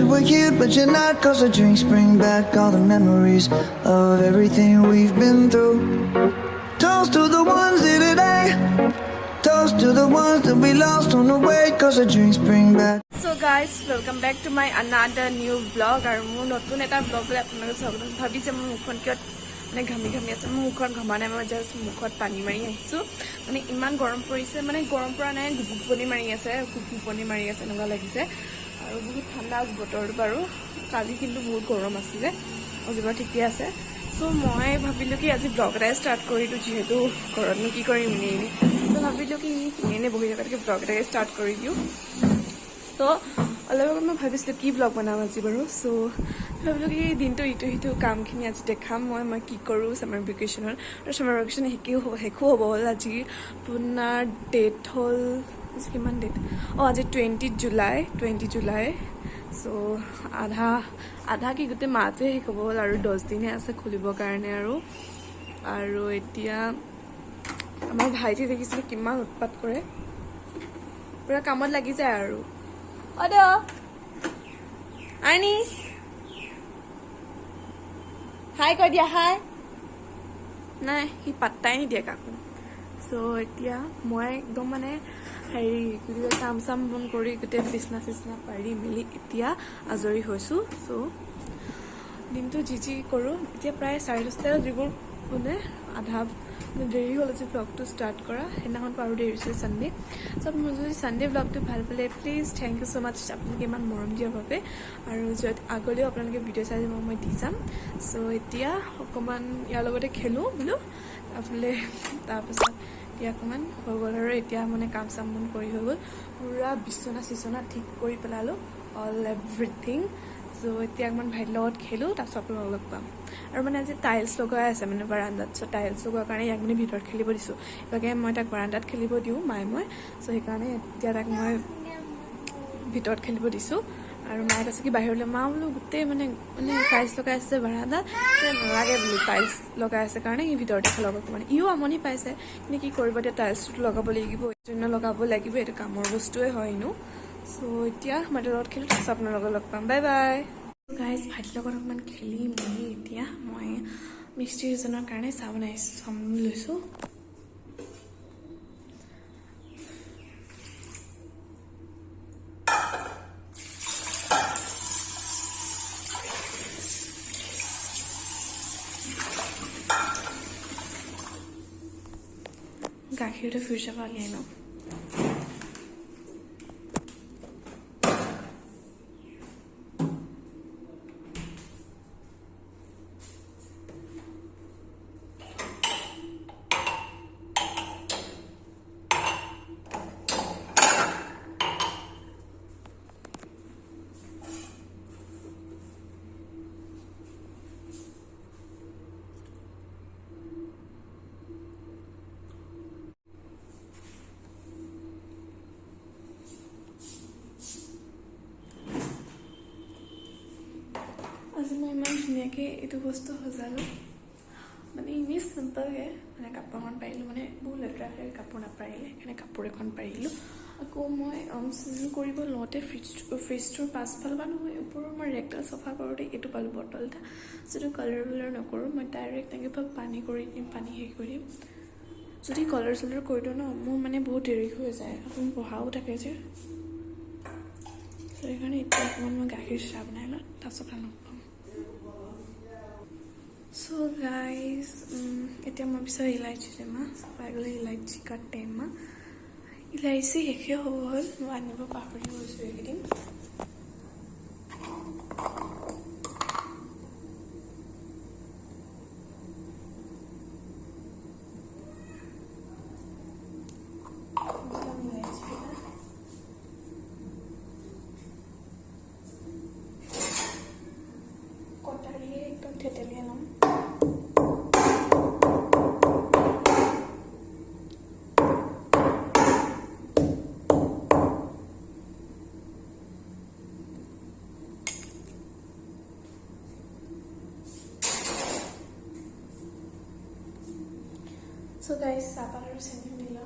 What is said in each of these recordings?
were here, but you're not. Cause the drinks bring back all the memories of everything we've been through. Toast to the ones here today. Toast to the ones that we lost on the way. Cause the drinks bring back. So guys, welcome back to my another new vlog. And I notun eta vlog le apnalok sagodan bhabise mon mukhon kyot মানে ঘামি ঘামি আছে মোৰ মুখখন ঘমা নাই মই just মুখত পানী মাৰি আহিছো মানে ইমান গৰম পৰিছে মানে গৰম পৰা নাই গুপগুপনি মাৰি আছে গুপগুপনি মাৰি আছে এনেকুৱা লাগিছে আৰু বহুত ঠাণ্ডা বতৰটো বাৰু কালি কিন্তু বহুত গৰম আছিলে আজি বাৰু ঠিকই আছে সো মই ভাবিলো কি আজি ব্লগ এটা ষ্টাৰ্ট কৰিলো যেহেতু ঘৰতনো কি কৰিম নেই তো ভাবিলো কি এনে বহি থকাতকে ব্লগ এটা ষ্টাৰ্ট কৰি দিও তো অলপ মই ভাবিছিলো কি ব্লগ বনাম আজি বাৰু সো ভাবিলো কি দিনটো ইটো সিটো কামখিনি আজি দেখাম মই কি কৰোঁ সামাৰ ভেকেশ্যনৰ আৰু সামাৰ ভেকেশ্যন শেষো হ'ব হ'ল আজি আপোনাৰ ডেট হ'ল কিমান ডেট আজি 20 জুলাই সো আধা কি গোটেই মাহটোৱে শেষ হ'ব হ'ল আৰু 10 দিনহে আছে খুলিবৰ কাৰণে আৰু এতিয়া আমাৰ ভাইটি দেখিছিলোঁ কিমান উৎপাত কৰে পুৰা কামত লাগি যায় আৰু অদা আনিছ হাই কৈ দিয়া হাই নাই সি পাত্তাই নিদিয়ে কাকো সো এতিয়া মই একদম মানে হেৰি গোটেই কাম চাম বন কৰি গোটেই বিছনা চিছনা পাৰি মেলি এতিয়া আজৰি হৈছোঁ সো দিনটো যি কৰোঁ এতিয়া প্ৰায় 10:30 যিবোৰ মানে আধা দেৰি হ'ল আজি ব্লগটো ষ্টাৰ্ট কৰা সেইদিনাখনতো আৰু দেৰি হৈছিল ছানডে সব মোৰ যদি ছানডে ব্লগটো ভাল পালে প্লিজ থেংক ইউ ছ' মাছ আপোনালোকে ইমান মৰম দিয়াৰ বাবে আৰু যদি আগলৈও আপোনালোকে ভিডিঅ' চাই যাব মই দি যাম ছ' এতিয়া অকণমান ইয়াৰ লগতে খেলোঁ বোলো তাৰপিছত এতিয়া অকণমান হৈ গ'ল আৰু এতিয়া মানে কাম চাম বন কৰি হৈ গ'ল পূৰা বিচনা ঠিক কৰি পেলালোঁ অল এভৰিথিং ছ' এতিয়া অকণমান ভাইটিৰ লগত খেলোঁ তাৰপিছত আপোনালোকক লগ পাম আৰু মানে আজি টাইলছ লগাই আছে মানে বাৰান্দাত ছ' টাইলছ লগোৱাৰ কাৰণে ইয়াক মানে ভিতৰত খেলিব দিছোঁ ইভাগে মই তাক বাৰান্দাত খেলিব দিওঁ মই ছ' সেইকাৰণে এতিয়া তাক মই ভিতৰত খেলিব দিছোঁ আৰু মায়ে কৈছে কি বাহিৰলৈ মা বোলো গোটেই মানে টাইলছ লগাই আছে বাৰান্দাত নালাগে বোলো টাইলছ লগাই আছে কাৰণে সি ভিতৰতে খেলাব মানে ইও আমনি পাইছে কিন্তু কি কৰিব এতিয়া টাইলছটো লগাব লাগিব এইটো কামৰ বস্তুৱে হয় নো ছ' এতিয়া মই লগত খেলোঁ তাৰপিছত আপোনাৰ লগত লগ পাম বাই বাই গাইজ ভাইটিৰ লগত অকণমান খেলি মেলি এতিয়া মই মিস্ত্ৰী এজনৰ কাৰণে চাহ লৈছোঁ গাখীৰটো ফ্ৰিজৰ পৰা উলিয়াই লওঁ আজি মই ইমান ধুনীয়াকৈ এইটো বস্তু সজালোঁ মানে এনেই চিম্পলকৈ মানে কাপোৰ এখন পাৰিলোঁ মানে বহুত লেতেৰাকৈ কাপোৰ নাপাৰিলে সেইকাৰণে কাপোৰ এখন পাৰিলোঁ আকৌ মই চিজিল কৰিব লওঁতে ফ্ৰিজটোৰ পাছফাল বা নহয় ওপৰৰ মই ৰেকডাল চফা কৰোঁতে এইটো পালোঁ বটল এটা যিটো কালাৰ নকৰোঁ মই ডাইৰেক্ট তেনেকৈ পানী কৰি দিম পানী হেৰি কৰি দিম যদি কালাৰ কৰি দিওঁ ন মোৰ মানে বহুত দেৰি হৈ যায় আকৌ পঢ়াও থাকে যে সেইকাৰণে এতিয়া অকণমান মই গাখীৰ চাহ বনাই লওঁ তাৰপিছত লগ পাম સો ગાઈસ এতিয়া মই বিচাৰি ইলাইচি টেমা পাই গ'লে ইলাইচি কাট টেমা ইলাইচি শেষে হ'ব হ'ল মই আনিব পাহৰি গৈছোঁ এইকেইদিন কটাৰীয়ে একদম থেতেলিয়াই ল'ম So guys, sabar harus senyum dulu.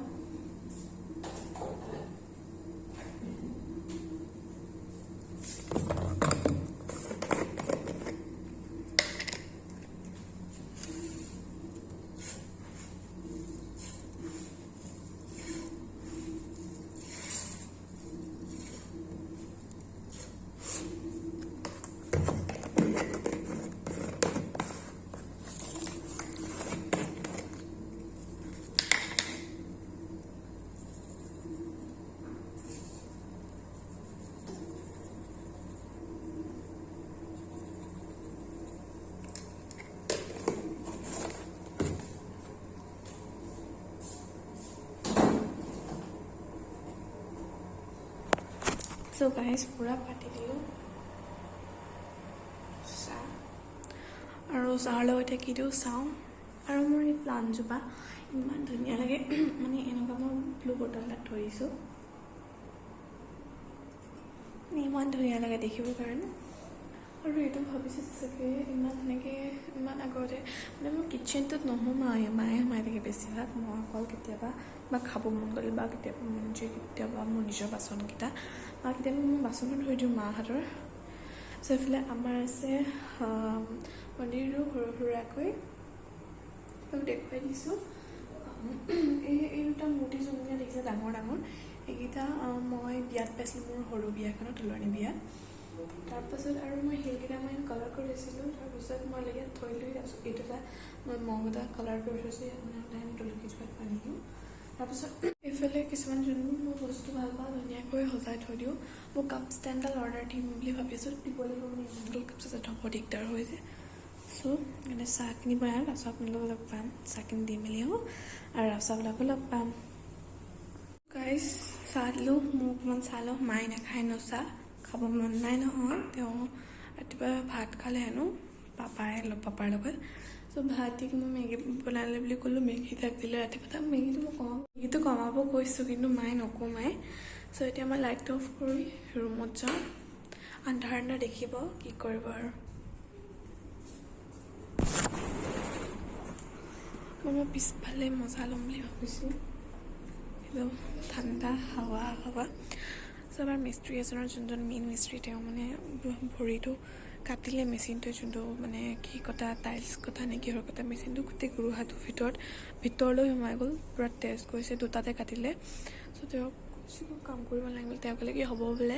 চ' গাইজ পূৰা পাতি দিলোঁ চাহ আৰু চাহৰ লগতে কি দিওঁ চাওঁ আৰু মোৰ এই প্লাণ্টজোপা ইমান ধুনীয়া লাগে মানে এনেকুৱা মই ব্লু বটল এটাত থৈ দিছোঁ ইমান ধুনীয়া লাগে দেখিবৰ কাৰণে আৰু এইটো ভাবিছোঁ চাগে ইমান সেনেকৈ ইমান আগতে মানে মোৰ কিটচেনটোত নোসোমায় মায়ে সোমাই থাকে বেছিভাগ মই অকল কেতিয়াবা বা খাব মন গ'লে বা কেতিয়াবা মন যায় কেতিয়াবা মোৰ নিজৰ বাচনকেইটা বা কেতিয়াবা মই বাচনো ধুই দিওঁ মাহঁতৰ চ' এইফালে আমাৰ আছে পনীৰো সৰু সুৰাকৈ দেখুৱাই দিছোঁ এই দুটা মূৰ্তি যোনকেইটা দেখিছে ডাঙৰ ডাঙৰ এইকেইটা মই বিয়াত পাইছিলোঁ মোৰ সৰু বিয়াখনত তুলনি বিয়াত তাৰপাছত আৰু মই সেইকেইটা মই কালাৰ কৰি দিছিলোঁ তাৰপিছত মই ইয়াত থৈ লৈ তাৰপিছত এইটো এটা মই মগ এটা কালাৰ কৰি থৈছোঁ ইয়াত মানে তুলসী জোপাত পানী দিওঁ তাৰপিছত এইফালে কিছুমান যোনবোৰ মই বস্তু ভাল পাওঁ ধুনীয়াকৈ সজাই থৈ দিওঁ মই কাপ ষ্টেণ্ডডাল অৰ্ডাৰ দিম বুলি ভাবি আছোঁ দিব লাগিব মানে ইমানডাল কাপ চাপ থ'ব দিগদাৰ হৈ যায় চ' মানে চাহখিনি বনাই তাৰপিছত আপোনালোকক লগ পাম চাহখিনি দি মেলি আহোঁ আৰু ৰাস্তাবিলাকো লগ পাম গাইজ চাহ দিলোঁ মোক অকণমান চাহ লওঁ মায়ে নাখায় ন চাহ খাব মন নাই নহয় তেওঁ ৰাতিপুৱা ভাত খালে হেনো পাপাৰ লগত চ' ভাত দি মই মেগী বনালে বুলি ক'লোঁ মেগী তাক দিলে ৰাতিপুৱা মেগীটো কমাব কৈছোঁ কিন্তু মায়ে নকমাই চ' এতিয়া মই লাইট অফ কৰি ৰুমত যাওঁ আন্ধাৰ দেখিব কি কৰিব আৰু মই পিছফালে মজা ল'ম বুলি ভাবিছোঁ একদম ঠাণ্ডা হাৱা চ' আমাৰ মিস্ত্ৰী এজনৰ যোনজন মেইন মিস্ত্ৰী তেওঁ মানে ভৰিটো কাটিলে মেচিনটোৱে যোনটো মানে কি কটা টাইলছ কটা নে কিহৰ কটা মেচিনটো গোটেই গুৰু হাতৰ ভিতৰলৈ সোমাই গ'ল পূৰা তেজ গৈছে দুটাতে কাটিলে চ' তেওঁক কাম কৰিব লাগিল তেওঁ ক'লে কি হ'ব বোলে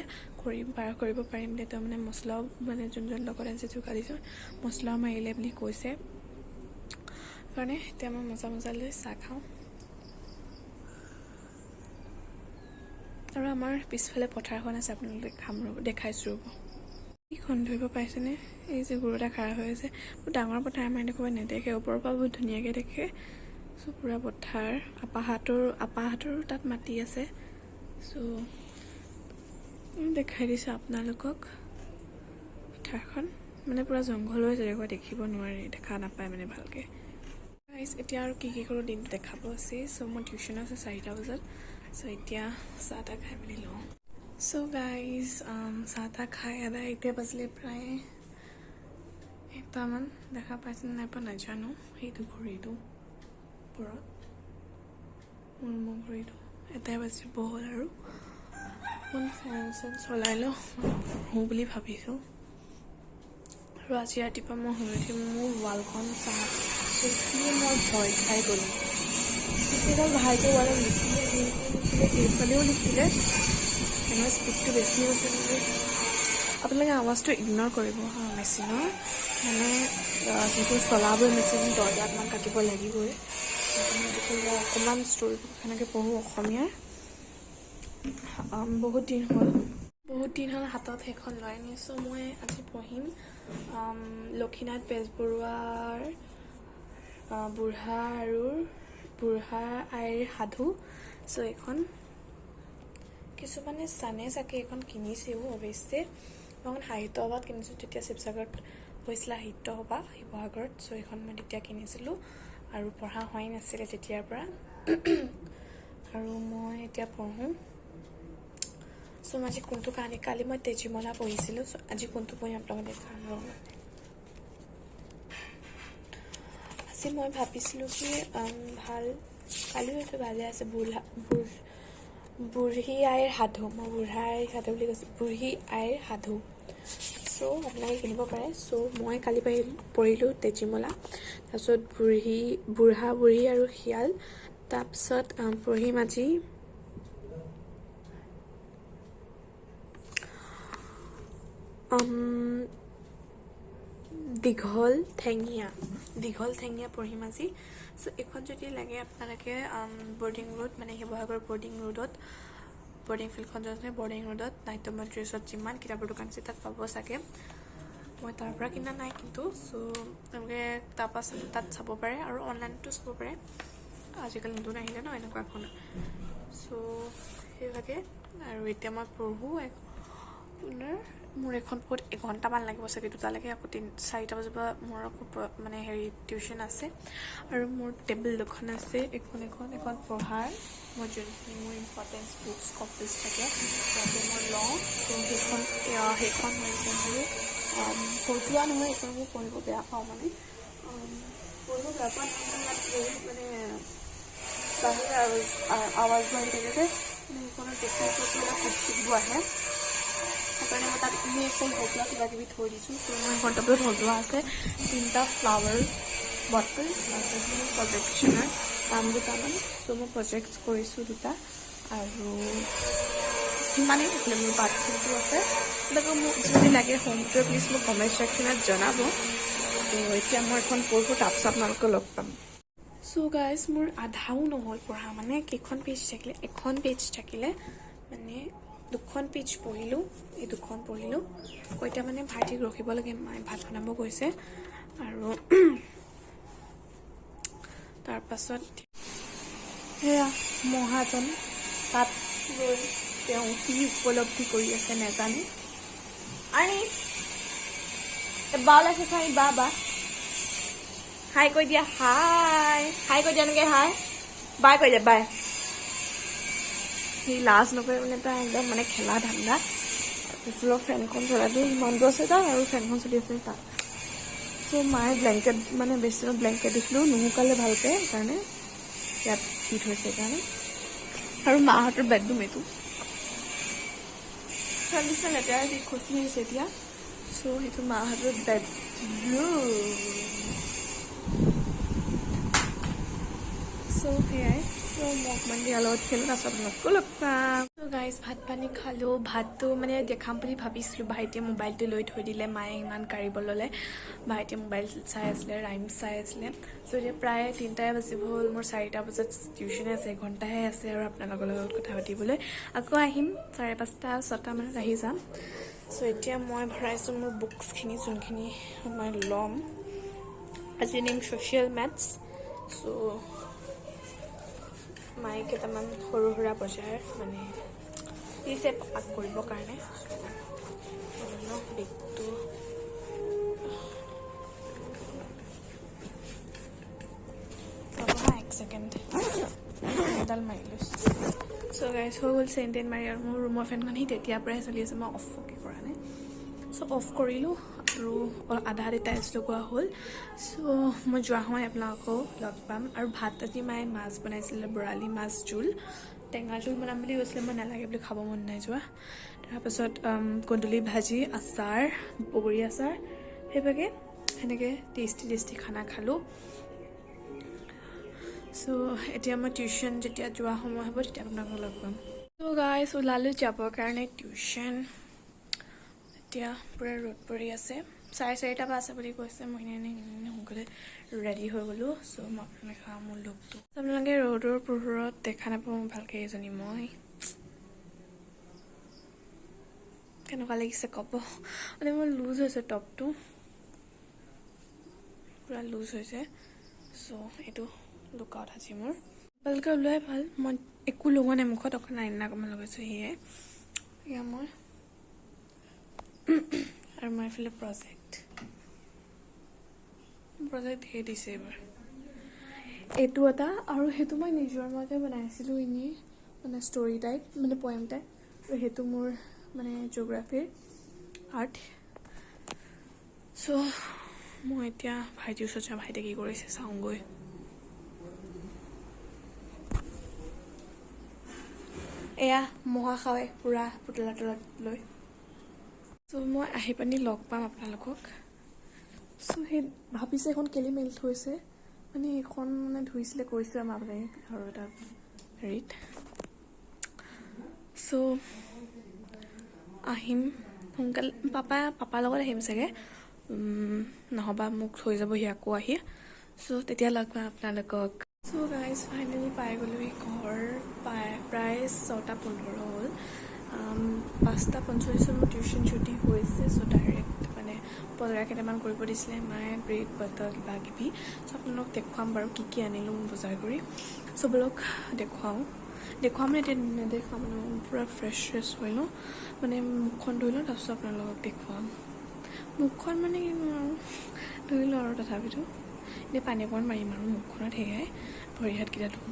কৰিব পাৰিম দে তেওঁ মানে মছলাও মানে যোনজন লগত আছে যোগালিজন মছলাও মাৰিলে বুলি কৈছে কাৰণে এতিয়া মই মজা লৈ চাহ খাওঁ আৰু আমাৰ পিছফালে পথাৰখন আছে আপোনালোকে দেখাইছোঁ ৰ'ব এইখন ধৰিব পাইছেনে এই যে গৰু এটা খাৰা হৈ আছে বহুত ডাঙৰ পথাৰ আমাৰ দেখুৱাই নেদেখে ওপৰৰ পৰা বহুত ধুনীয়াকৈ দেখে চ' পূৰা পথাৰ আপাহাতৰো তাত মাটি আছে চ' দেখাই দিছোঁ আপোনালোকক পথাৰখন মানে পূৰা জংঘল হৈ যায় দেখিব নোৱাৰি দেখা নাপায় মানে ভালকৈ এতিয়া আৰু কি কৰোঁ দিনটো দেখাব আছে চ' মোৰ টিউশ্যন আছে 4টা বজাত চ' এতিয়া চাহ তাহ খাই মেলি লওঁ চ' গাইজ চাহ তাহ খাই আদায় এতিয়া বাজিলে প্ৰায় 1টামান দেখা পাইছেনে নাই পোৱা নাজানো সেইটো ঘড়ীটো ওপৰত মোৰ ঘড়ীটো 1টাই বাজিব হ'ল আৰু অকণ ফেন চলাই লওঁ শোওঁ বুলি ভাবিছোঁ আৰু আজি ৰাতিপুৱা মই শুই উঠি মোৰ ৱালখন চাহ দেখিয়ে মই ভয় খাই গ'লোঁ কেতিয়াবা ভালকৈ ৱালত লিখিলে সেইফালেও লিখিলে এনেকুৱা স্পীডটো বেছি হৈছে বুলি আপোনালোকে আৱাজটো ইগন'ৰ কৰিব মেচিনৰ মানে যিটো চলাবই মেচিন দৰ্জাখন কাটিব লাগিবই অকণমান ষ্টৰি বুক সেনেকৈ পঢ়োঁ অসমীয়াৰ বহুত দিন হ'ল হাতত সেইখন লৈ আনিছোঁ মই আজি পঢ়িম লক্ষীনাথ বেজবৰুৱাৰ বুঢ়া আইৰ সাধু চ' এইখন কিছুমানে জানে চাগে এইখন কিনিছেও অৱশ্যে মই এখন সাহিত্য সভাত কিনিছোঁ তেতিয়া শিৱসাগৰত হৈছিলে সাহিত্য সভা শিৱসাগৰত চ' এইখন মই তেতিয়া কিনিছিলোঁ আৰু পঢ়া হোৱাই নাছিলে তেতিয়াৰ পৰা আৰু মই এতিয়া পঢ়োঁ চ' মই আজি কোনটো কাহিনী কালি মই তেজীমলা পঢ়িছিলোঁ চ' আজি কোনটো পঢ়িম আপোনালোকে দেখাম ৰ'ব আজি মই ভাবিছিলোঁ কি কালিও এইটো ভালে আছে বুঢ়ী আইৰ সাধু মই বুঢ়া আইৰ সাধু বুলি কৈছোঁ বুঢ়ী আইৰ সাধু চ' আপোনালোকে কিনিব পাৰে চ' মই কালি পঢ়িলোঁ তেজীমলা তাৰপিছত বুঢ়া বুঢ়ী আৰু শিয়াল তাৰপিছত পঢ়িম আজি দীঘল ঠেঙীয়া পঢ়িম আজি চ' এইখন যদি লাগে আপোনালোকে বৰ্ডিং ৰোড মানে শিৱসাগৰ বৰ্ডিং ফিল্ডখন য'ত আছে বৰ্ডিং ৰোডত নাট্যমন্ত্ৰীৰ ওচৰত যিমান কিতাপৰ দোকান আছে তাত পাব চাগে মই তাৰ পৰা কিনা নাই কিন্তু চ' তেওঁলোকে তাৰপৰা তাত চাব পাৰে আৰু অনলাইনতো চাব পাৰে আজিকালি নতুন আহিলে ন এনেকুৱা এখন চ' সেইভাগে আৰু এতিয়া মই পঢ়োঁ আপোনাৰ মোৰ এখন বহুত এঘণ্টামান লাগিব চাগে দুটালৈকে আকৌ 4টা বজাৰ পৰা মোৰ আকৌ মানে হেৰি টিউশ্যন আছে আৰু মোৰ টেবুল দুখন আছে এখন পঢ়াৰ মই যোনখিনি মোৰ ইম্পৰ্টেঞ্চ বুকছ কপিজ থাকে তাতে মই লওঁ তো সেইখন মই পঢ়োঁ সজোৱা নহয় এইখন মই পঢ়িব বেয়া পাওঁ মানে পঢ়িব বেয়া পোৱা নহয় ইয়াত বহুত মানে বাহিৰ আৱাজ মাৰি থাকে যে সেইখনত দেখি আহে সেইকাৰণে মই তাত এনেই ফুল সজোৱা কিবা কিবি থৈ দিছোঁ তো মই এখন টেবুলত সজোৱা আছে 3টা ফ্লাৱাৰ বটল তাৰপিছত প্ৰজেক্টশ্যনৰ কাম দুটামান ত' মই প্ৰজেক্ট কৰিছোঁ 2টা আৰু সিমানেই আছিলে মোৰ বাথৰুমটো আছে গতিকে মোক যদি লাগে হোমটোৱে প্লিজ মোক কমেণ্ট ছেকশ্যনত জনাব তো এতিয়া মই এখন পঢ়োঁ তাৰপিছত আপোনালোকক লগ পাম চ' গাইজ মোৰ আধাও নহ'ল পঢ়া মানে কেইখন পেজ থাকিলে এখন পেজ থাকিলে মানে 2খন পেজ পঢ়িলোঁ এই 2খন পঢ়িলোঁ এতিয়া মানে ভাইটিক ৰখিব লাগে মায়ে ভাত বনাব গৈছে আৰু তাৰপাছত সেয়া মহাজন তাত গৈ তেওঁ কি উপলব্ধি কৰি আছে নেজানে আনি বাওলা শেখাই বা হাই কৈ দিয়া হাই কৈ দিয়া এনেকৈ হাই বাই কৈ দিয়া বাই সি লাজ নকৰে মানে তাৰ একদম মানে খেলা ধান্দা তাৰপিছত ফেনখন চলাটো মনটো আছে তাৰ আৰু ফেনখন চলি আছে তাত চ' মায়ে ব্লেংকেট মানে বেছিনত ব্লেংকেট দিছিলোঁ নুশুকালে ভালকৈ সেইকাৰণে ইয়াত দি থৈছে সেইকাৰণে আৰু মাহঁতৰ বেডৰুম এইটো নিচিনা লেতেৰা দি খচি আহিছে এতিয়া চ' সেইটো মাহঁতৰ বেডৰুম চ' সেয়াই চ' মই অকণমান দিয়াৰ লগত খেলোঁ তাৰপিছত আপোনালোকো লগ পাম চ' গাইজ ভাত পানী খালোঁ ভাতটো মানে দেখাম বুলি ভাবিছিলোঁ ভাইটিয়ে মোবাইলটো লৈ থৈ দিলে মায়ে ইমান কাঢ়িব ল'লে ভাইটিয়ে মোবাইল চাই আছিলে ৰাইমছ চাই আছিলে চ' এতিয়া প্ৰায় 3টাই বাজিব হ'ল মোৰ 4টা বজাত টিউশ্যনে আছে এঘণ্টাহে আছে আৰু আপোনালোকৰ লগত কথা পাতিবলৈ আকৌ আহিম 5:30 6টা মানত আহি যাম চ' এতিয়া মই ভৰাইছোঁ মোৰ বুকছখিনি যোনখিনি মই ল'ম আজি নিম ছ'চিয়েল মেথছ চ' মায়ে কেইটামান সৰু সুৰা বজাৰ মানে দিছে পাক কৰিবৰ কাৰণে বেগটো এক ছেকেণ্ড এডাল মাৰি লৈছোঁ চ' গাইজ হৈ গ'ল চেণ্টেন মাৰি আৰু মোৰ ৰুমৰ ফেনখন সি তেতিয়াৰ পৰাই চলি আছে মই অফকে কৰা নাই চ' অফ কৰিলোঁ আৰু আধা টাইলছ লগোৱা হ'ল চ' মই যোৱা সময় আপোনালোকেও লগ পাম আৰু ভাত আজি মায়ে মাছ বনাইছিলে বৰালি মাছ জোল টেঙা জোল বনাম বুলি কৈছিলে মই নালাগে বুলি খাব মন নাই যোৱা তাৰপাছত কুন্দুলি ভাজি আচাৰ বগৰী আচাৰ সেইভাগে সেনেকৈ টেষ্টি খানা খালোঁ চ' এতিয়া মই টিউশ্যন যেতিয়া যোৱা সময় হ'ব তেতিয়া আপোনালোকক লগ পাম চ' গাইজ ওলালোঁ যাবৰ কাৰণে টিউশ্যন এতিয়া পূৰা ৰ'দ পৰি আছে 4:30 পৰা আছে বুলি কৈছে মই সোনকালে ৰেডি হৈ গ'লোঁ চ' মই আপোনালোকে খাওঁ মোৰ লুকটো আপোনালোকে ৰ'দৰ পোহৰত দেখা নাপাওঁ ভালকৈ এজনী মই কেনেকুৱা লাগিছে ক'ব মানে মোৰ লুজ হৈছে টপটো পূৰা লুজ হৈছে চ' এইটো লুকআউট আজি মোৰ ভালকৈ ওলোৱাই ভাল মই একো লগোৱা নাই মুখত অকল আইনা অকণমান লগাইছোঁ সেয়াই এয়া মই আৰু মই এইফালে প্ৰজেক্ট ধেৰ দিছে এইবাৰ এইটো এটা আৰু সেইটো মই নিজৰ মতে বনাইছিলোঁ এনেই মানে ষ্টৰি টাইপ মানে পয়েম টাইপ আৰু সেইটো মোৰ মানে জিঅ'গ্ৰাফীৰ আৰ্ট চ' মই এতিয়া ভাইটিৰ ওচৰত যাওঁ ভাইটিয়ে কি কৰিছে চাওঁগৈ এয়া মহা খাওঁৱে পূৰা পুতলা তলত লৈ চ' মই আহি পানি লগ পাম আপোনালোকক চ' সেই ভাবিছে এখন কেলি মেলি থৈছে মানে এইখন মানে ধুইছিলে কৰিছিলে আমাৰ মানে আৰু এটা হেৰিত চ' আহিম সোনকালে পাপাৰ লগত আহিম চাগে নহ'বা মোক থৈ যাবহি আকৌ আহি চ' তেতিয়া লগ পাম আপোনালোকক চ' গাইজ ফাইনেলি পাই গ'লোহি ঘৰ প্ৰায় 6:15 হ'ল 5:45 মোৰ টিউশ্যন ছুটি হৈছে চ' ডাইৰেক্ট মানে বজাৰ কেইটামান কৰিব দিছিলে মায়ে ব্ৰেড বাটাৰ কিবা কিবি চ' আপোনালোকক দেখুৱাম বাৰু কি আনিলোঁ বজাৰ কৰি চ' বোলক দেখুৱাওঁ দেখুৱাম মানে এতিয়া নেদেখুৱাম মানে পূৰা ফ্ৰেছ হৈ লওঁ মানে মুখখন ধুই লওঁ তাৰপিছত আপোনালোকক দেখুৱাম মুখখন মানে কি আৰু ধুই লওঁ আৰু তথাপিতো এতিয়া পানী অকণমান মাৰিম আৰু মুখখনত সেয়াই ভৰি হাতকেইটা ধুম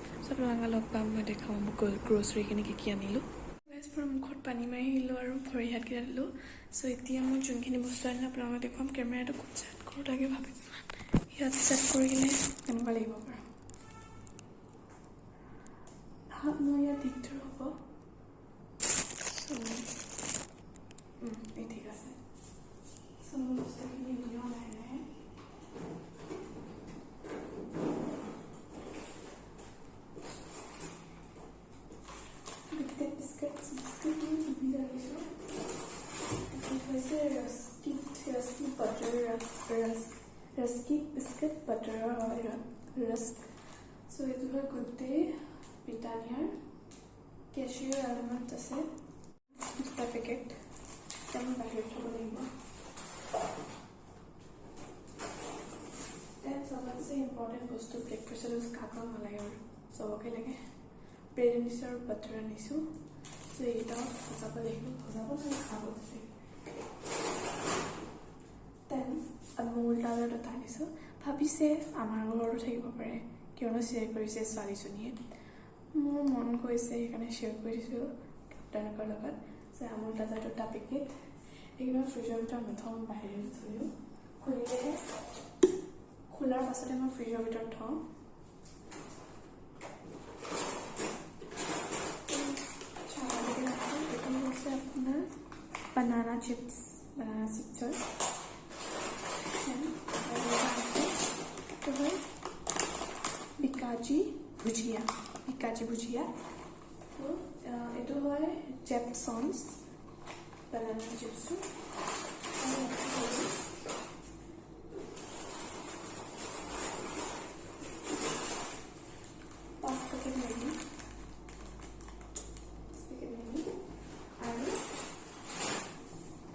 তাৰপিছত আপোনালোকে লগ পাম মই দেখাম গ্ৰ'চাৰীখিনি কি আনিলোঁ পূৰা মুখত পানী মাৰি আহিলোঁ আৰু ভৰি হাতকেইটা দিলোঁ চ' এতিয়া মই যোনখিনি বস্তু আনিলোঁ আপোনালোকক দেখুৱাম কেমেৰাটো ক'ত ছেট কৰোঁ তাকে ভাবিম ইয়াত ছেট কৰি কিনে কেনেকুৱা লাগিব বাৰু মোৰ ইয়াত দিগদাৰ হ'ব এই ঠিক আছে চ' বস্তুখিনি দিওঁ লাহে লাহে Rusky biscuit butter rusk. So it is good day. Britannia cashew almond আছে দুটা পেকেট আমি বাহিৰত থ'ব লাগিব দেন চবতছে ইম্পৰ্টেণ্ট বস্তু ব্ৰেকফাষ্টত কাকো নালাগে আৰু চবকে লাগে ব্ৰেড আনিছোঁ আৰু বাটাৰ আনিছোঁ চ' এইকেইটাও সজাব লাগিব সজাব নহয় খাব দেন আমুল দালৰ এটা আনিছোঁ ভাবিছে আমাৰ ঘৰতো থাকিব পাৰে কিয়নো শ্বেয়াৰ কৰিছে ছোৱালীজনীয়ে মোৰ মন গৈছে সেইকাৰণে শ্বেয়াৰ কৰি দিছোঁ তেওঁলোকৰ লগত যে আমুল তাজাৰ দুটা পেকেট এইকেইটা ফ্ৰিজৰ ভিতৰত নথওঁ বাহিৰত থৈ দিওঁ খুলিলেহে খোলাৰ পাছতে মই ফ্ৰিজৰ ভিতৰত থওঁ এইটো হৈছে আপোনাৰ বানানা চিপছৰ এইটো হয় বিকাজি ভুজিয়া এইটো হয় জেপছন্স বানানা চিপছটো পাঁচ পেকেট মেগি আৰু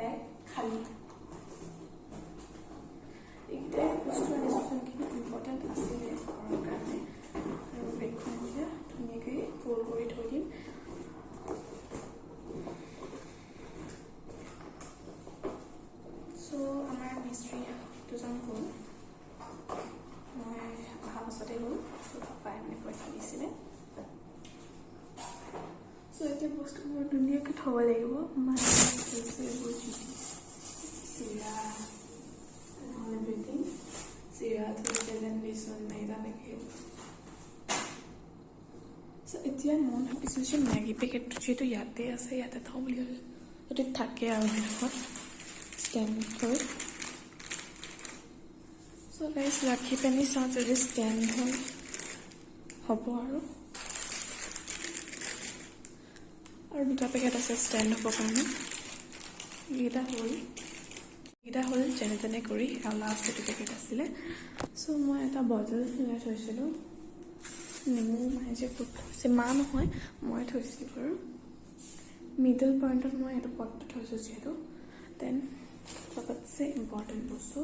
এক খালী এইকেইটাই বস্তু আনিছোঁ যোনখিনি ইম্পৰ্টেণ্ট আছিলে ঘৰৰ কাৰণে আৰু বেগখন এতিয়া ধুনীয়াকৈ ফ'ল্ড কৰি থৈ দিম চ' আমাৰ মিস্ত্ৰী দুজন গ'ল মই অহা পাছতে গ'ল চ' পাপাই মানে পইচা দিছিলে চ' এতিয়া বস্তুবোৰ ধুনীয়াকৈ থ'ব লাগিব মানে এইবোৰ চিৰা everything চিৰা থৈছে যেন বেচন মেগা পেকেট এতিয়া মই ভাবিছোঁ যে মেগী পেকেটটো যিহেতু ইয়াতে আছে ইয়াতে থওঁ বুলি ভাবিছোঁ যদি থাকে আৰু সেইডোখৰত ষ্টেণ্ড হৈ চ' গাইজ ৰাখি পেনি চাওঁ যদি ষ্টেণ্ড হৈ হ'ব আৰু দুটা পেকেট আছে ষ্টেণ্ড হ'বৰ কাৰণে এইকেইটা হ'ল যেনে তেনে কৰি আৰু লাষ্ট এইটো পেকেট আছিলে চ' মই এটা বটল চিলাই থৈছিলোঁ নেমু মায়ে যে ক'ত থৈছে মা নহয় মই থৈছিলোঁ বাৰু মিডল পইণ্টত মই এইটো পটটো থৈছোঁ যিহেতু দেন চবতছে ইম্পৰ্টেণ্ট বস্তু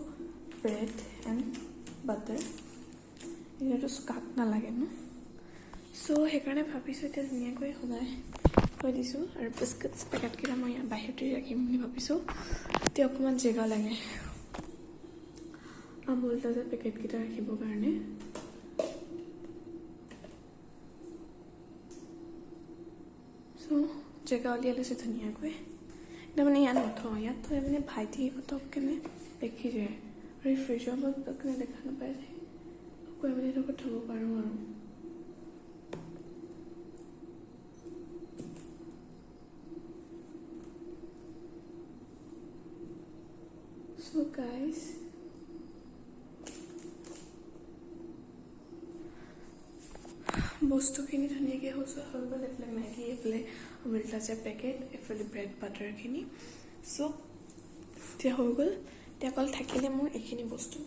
ব্ৰেড এণ্ড বাটাৰ এইটো কাক নালাগে ন চ' সেইকাৰণে ভাবিছোঁ এতিয়া ধুনীয়াকৈ সদায় থৈ দিছোঁ আৰু বিস্কুট পেকেটকেইটা মই ইয়াত বাহিৰতে ৰাখিম বুলি ভাবিছোঁ এতিয়া অকণমান জেগা লাগে আমুল তাজা পেকেটকেইটা ৰাখিবৰ কাৰণে চ' জেগা উলিয়াই লৈছোঁ ধুনীয়াকৈ এতিয়া মানে ইয়াত নথওঁ ইয়াত থৈ মানে ভাইটি পটককেনে দেখি যায় আৰু এই ফ্ৰিজৰ পৰা পটককেনে দেখা নাপায় যায় আকৌ মানে লগত থ'ব পাৰোঁ আৰু So guys, বস্তুখিনি ধুনীয়াকৈ হৈ গ'ল এইফালে মেগী এইফালে অমৃতা যে পেকেট এইফালে ব্ৰেড বাটাৰখিনি চ' এতিয়া হৈ গ'ল এতিয়া অকল থাকিলে মোৰ এইখিনি বস্তু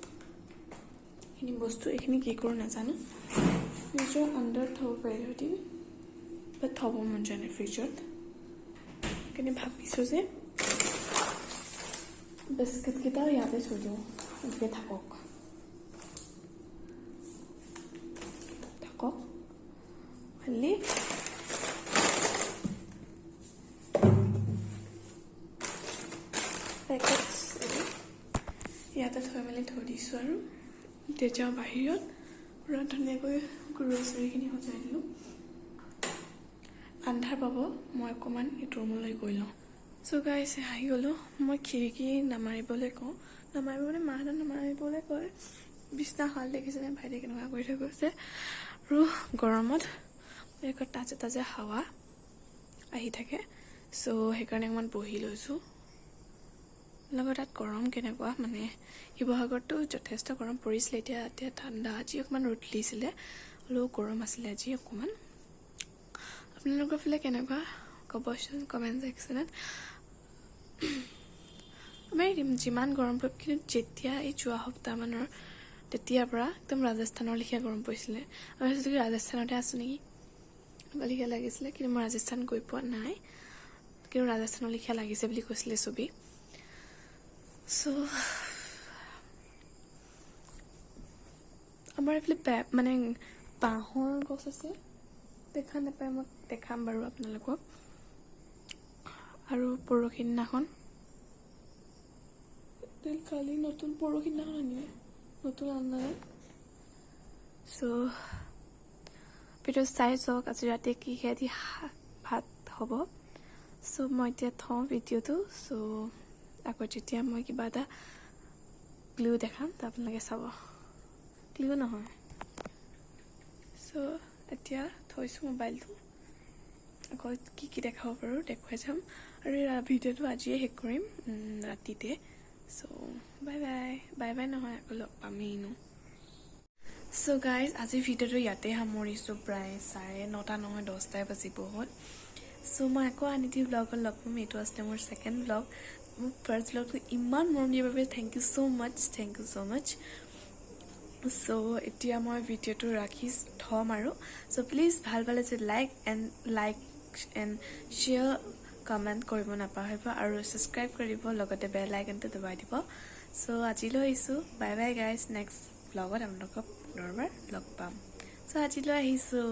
এইখিনি কি কৰোঁ নাজানো নিজৰ আণ্ডাৰত থ'ব পাৰিলোঁ দিম বাট থ'ব মন যায় নাই ফ্ৰিজত সেইকাৰণে ভাবিছোঁ যে বিস্কুটকেইটাও ইয়াতে থৈ দিওঁ এনেকৈ থাকক মেলি পেকেটছ ইয়াতে থৈ মেলি থৈ দিছোঁ আৰু এতিয়া যাওঁ বাহিৰত পূৰা ধুনীয়াকৈ গ্ৰ'চাৰীখিনি সজাই দিলোঁ আন্ধাৰ পাব মই অকণমান এইটো ৰুমলৈ গৈ লওঁ চ' গাইছ আহি গ'লোঁ মই খিৰিকী নামাৰিবলৈ কওঁ নামাৰিব মানে মাহঁতে নামাৰিবলৈ কয় বিছনা শাল দেখিছেনে ভাইটি কেনেকুৱা কৰি থৈ গৈছে আৰু গৰমত তাজে তাজে হাৱা আহি থাকে চ' সেইকাৰণে অকণমান বহি লৈছোঁ লগত তাত গৰম কেনেকুৱা মানে শিৱসাগৰতো যথেষ্ট গৰম পৰিছিলে এতিয়া ঠাণ্ডা আজি অকণমান ৰ'দ দিছিলে হ'লেও গৰম আছিলে আজি অকণমান আপোনালোকৰ ফালে কেনেকুৱা ক'বচোন কমেণ্ট ছেকশ্যনত আমাৰ যিমান গৰম পৰে কিন্তু যেতিয়া এই যোৱা সপ্তাহমানৰ তেতিয়াৰ পৰা একদম ৰাজস্থানৰ লেখীয়া গৰম পৰিছিলে আৰু ভাবিছোঁ কি ৰাজস্থানতে আছোঁ নেকি লেখীয়া লাগিছিলে কিন্তু মই ৰাজস্থান গৈ পোৱা নাই কিন্তু ৰাজস্থানৰ লেখীয়া লাগিছে বুলি কৈছিলে ছবি চ' আমাৰ এইফালে মানে বাঁহৰ গছ আছে দেখা নাপায় মই দেখাম বাৰু আপোনালোকক আৰু পৰহি দিনাখন কালি নতুন পৰহি দিনাখন আনিলে নতুন আনালে চ' ভিডিঅ' চাই চাওক আজি ৰাতি কিহেদি ভাত হ'ব চ' মই এতিয়া থওঁ ভিডিঅ'টো চ' আকৌ যেতিয়া মই কিবা এটা ক্লু দেখাম তো আপোনালোকে চাব ক্লু নহয় চ' এতিয়া থৈছোঁ মোবাইলটো আকৌ কি দেখাব পাৰোঁ দেখুৱাই যাম আৰু এই ভিডিঅ'টো আজিয়ে শেষ কৰিম ৰাতিতে চ' বাই বাই নহয় আকৌ লগ পামেই নো চ' গাইজ আজিৰ ভিডিঅ'টো ইয়াতে সামৰিছোঁ প্ৰায় 9:30 নহয় 10টাই বাজিব হ'ল চ' মই আকৌ আনিটি ব্লগত লগ পাম এইটো আছিলে মোৰ ছেকেণ্ড ব্লগ মোৰ ফাৰ্ষ্ট ব্লগটো ইমান মৰম দিয়াৰ বাবে থেংক ইউ ছ' মাছ চ' এতিয়া মই ভিডিঅ'টো ৰাখি থ'ম আৰু চ' প্লিজ ভাল পালে যে লাইক এণ্ড শ্বেয়াৰ কমেণ্ট কৰিব নাপাহৰিব আৰু ছাবস্ক্ৰাইব কৰিব লগতে বেল আইকনটো দবাই দিব চ' আজিলৈ আহিছোঁ বাই গাইজ নেক্সট ব্লগত আপোনালোকক পুনৰবাৰ লগ পাম চ' আজিলৈ আহিছোঁ